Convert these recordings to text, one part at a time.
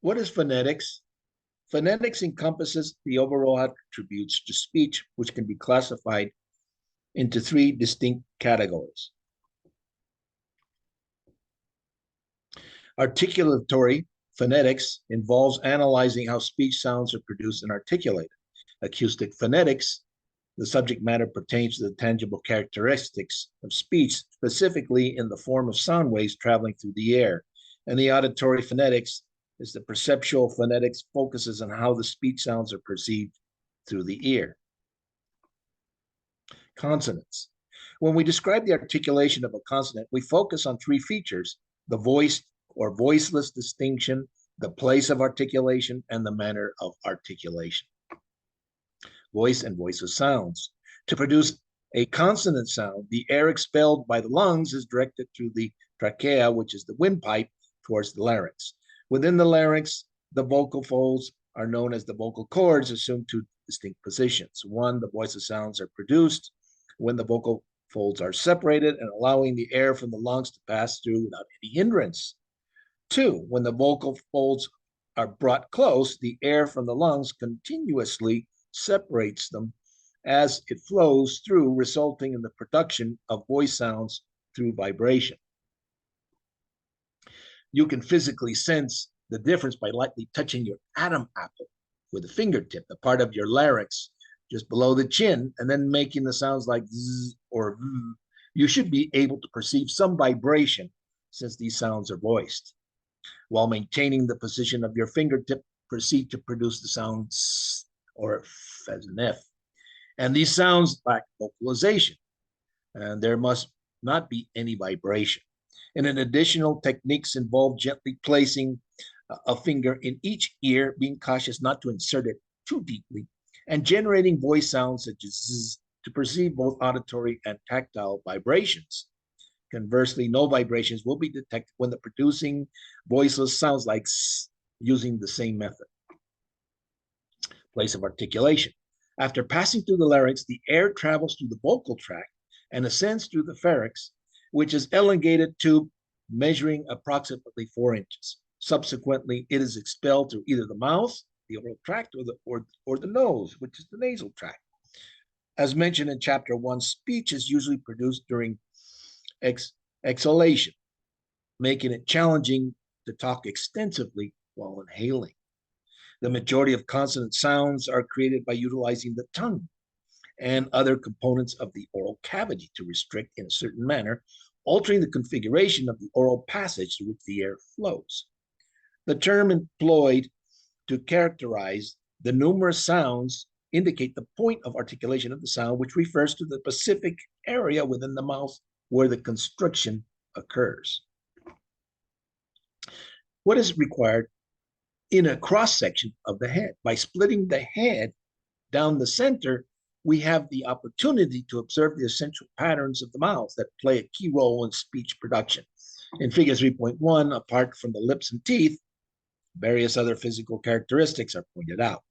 What is phonetics? Phonetics encompasses the overall attributes to speech, which can be classified into three distinct categories. Articulatory phonetics involves analyzing how speech sounds are produced and articulated. Acoustic phonetics, the subject matter pertains to the tangible characteristics of speech, specifically in the form of sound waves traveling through the air. And the auditory phonetics is the perceptual phonetics, focuses on how the speech sounds are perceived through the ear. Consonants. When we describe the articulation of a consonant, we focus on three features: the voiced or voiceless distinction, the place of articulation, and the manner of articulation. Voice and voiceless sounds. To produce a consonant sound, the air expelled by the lungs is directed through the trachea, which is the windpipe, towards the larynx. Within the larynx, the vocal folds are known as the vocal cords, assume two distinct positions. One, the voiceless sounds are produced when the vocal folds are separated and allowing the air from the lungs to pass through without any hindrance. Two, when the vocal folds are brought close, the air from the lungs continuously separates them as it flows through, resulting in the production of voice sounds through vibration. You can physically sense the difference by lightly touching your Adam apple with a fingertip, the part of your larynx just below the chin, and then making the sounds like zzz or v. You should be able to perceive some vibration since these sounds are voiced. While maintaining the position of your fingertip, proceed to produce the sound s or f as an F. And these sounds lack vocalization, and there must not be any vibration. And in additional techniques involve gently placing a finger in each ear, being cautious not to insert it too deeply, and generating voice sounds such as zzz to perceive both auditory and tactile vibrations. Conversely, no vibrations will be detected when the producing voiceless sounds like s using the same method. Place of articulation. After passing through the larynx, the air travels through the vocal tract and ascends through the pharynx, which is elongated tube measuring approximately 4 inches. Subsequently, it is expelled through either the mouth, the oral tract, or the nose, which is the nasal tract. As mentioned in chapter 1, speech is usually produced during exhalation, making it challenging to talk extensively while inhaling. The majority of consonant sounds are created by utilizing the tongue and other components of the oral cavity to restrict in a certain manner, altering the configuration of the oral passage through which the air flows. The term employed to characterize the numerous sounds indicate the point of articulation of the sound, which refers to the specific area within the mouth where the constriction occurs. What is required in a cross-section of the head? By splitting the head down the center, we have the opportunity to observe the essential patterns of the mouth that play a key role in speech production. In figure 3.1, apart from the lips and teeth, various other physical characteristics are pointed out.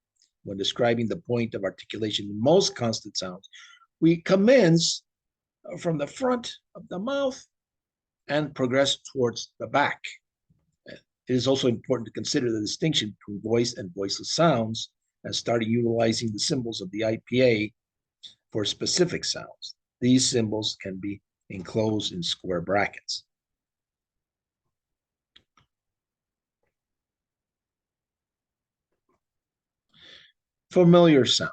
When describing the point of articulation in most consonant sounds, we commence from the front of the mouth and progress towards the back. It is also important to consider the distinction between voiced and voiceless sounds and starting utilizing the symbols of the IPA for specific sounds. These symbols can be enclosed in square brackets. Familiar sounds.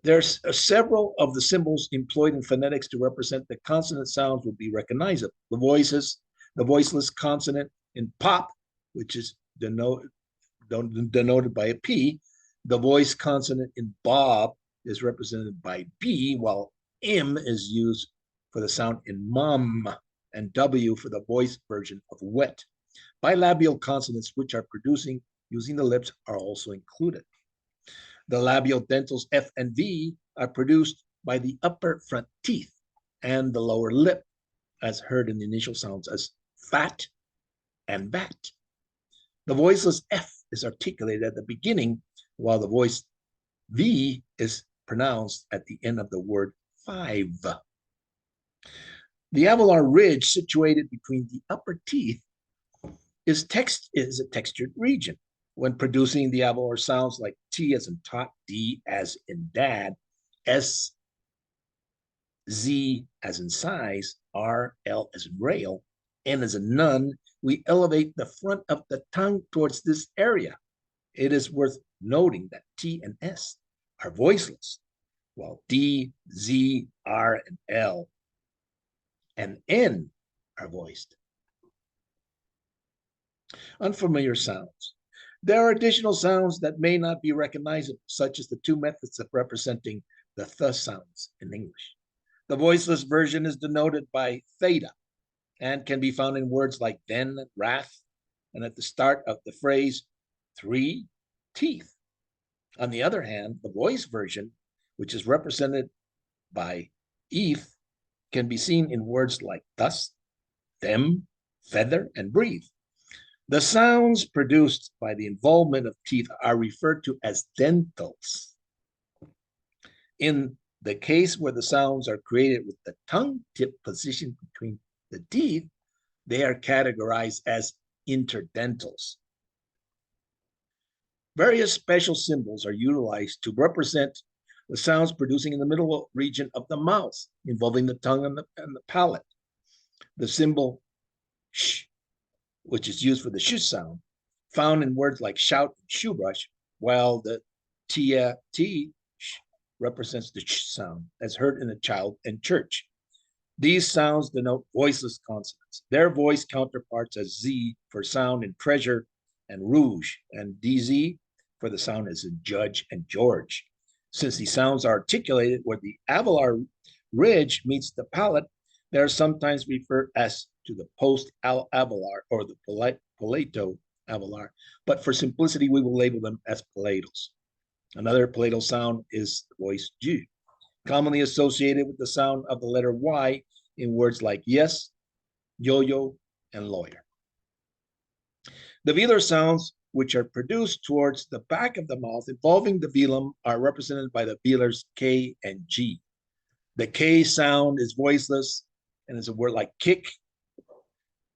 There's several of the symbols employed in phonetics to represent the consonant sounds will be recognizable. The voiceless consonant in pop, which is denoted by a P. The voice consonant in bob is represented by B, while M is used for the sound in mum, and W for the voice version of wet. Bilabial consonants, which are producing using the lips, are also included. The labial dentals F and V are produced by the upper front teeth and the lower lip, as heard in the initial sounds as fat and bat. The voiceless F is articulated at the beginning, while the voice V is pronounced at the end of the word 5. The alveolar ridge situated between the upper teeth is a textured region. When producing the alveolar sounds like T as in tot, D as in dad, S, Z as in size, R, L as in rail, N as in none, we elevate the front of the tongue towards this area. It is worth noting that T and S are voiceless, while D, Z, R, and L and N are voiced. Unfamiliar sounds. There are additional sounds that may not be recognizable, such as the two methods of representing the th sounds in English. The voiceless version is denoted by theta and can be found in words like then and wrath, and at the start of the phrase 3 teeth. On the other hand, the voice version, which is represented by eth, can be seen in words like thus, them, feather, and breathe. The sounds produced by the involvement of teeth are referred to as dentals. In the case where the sounds are created with the tongue tip positioned between the teeth, they are categorized as interdentals. Various special symbols are utilized to represent the sounds producing in the middle region of the mouth, involving the tongue and the palate. The symbol sh, which is used for the sh sound, found in words like shout and shoe brush, while the t represents the sh sound as heard in a child in church. These sounds denote voiceless consonants. Their voice counterparts are Z for sound in treasure and rouge, and DZ for the sound as in judge and George. Since these sounds are articulated where the alveolar ridge meets the palate, they are sometimes referred as to the post-alveolar or the palato alveolar, but for simplicity, we will label them as palatals. Another palatal sound is the voice G, commonly associated with the sound of the letter Y in words like yes, yo-yo, and lawyer. The velar sounds, which are produced towards the back of the mouth involving the velum, are represented by the velars K and G. The K sound is voiceless and is a word like kick,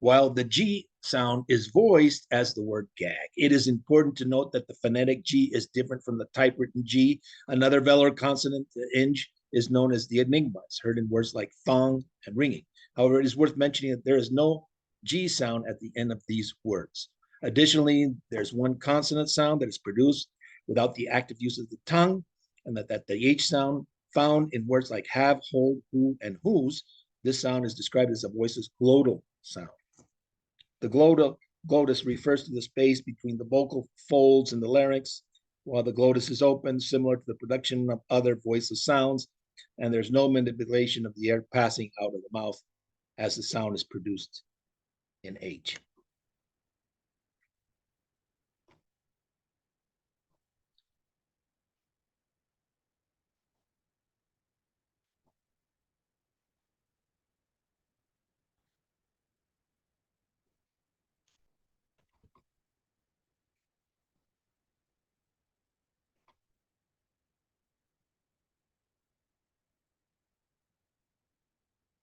while the G sound is voiced as the word gag. It is important to note that the phonetic G is different from the typewritten G. Another velar consonant, the ing, is known as the enigma. It's heard in words like thong and ringing. However, it is worth mentioning that there is no G sound at the end of these words. Additionally, there's one consonant sound that is produced without the active use of the tongue, and that the H sound found in words like have, hold, who, and whose. This sound is described as a voiceless glottal sound. The glottis refers to the space between the vocal folds and the larynx, while the glottis is open, similar to the production of other voiceless sounds, and there's no manipulation of the air passing out of the mouth as the sound is produced in H.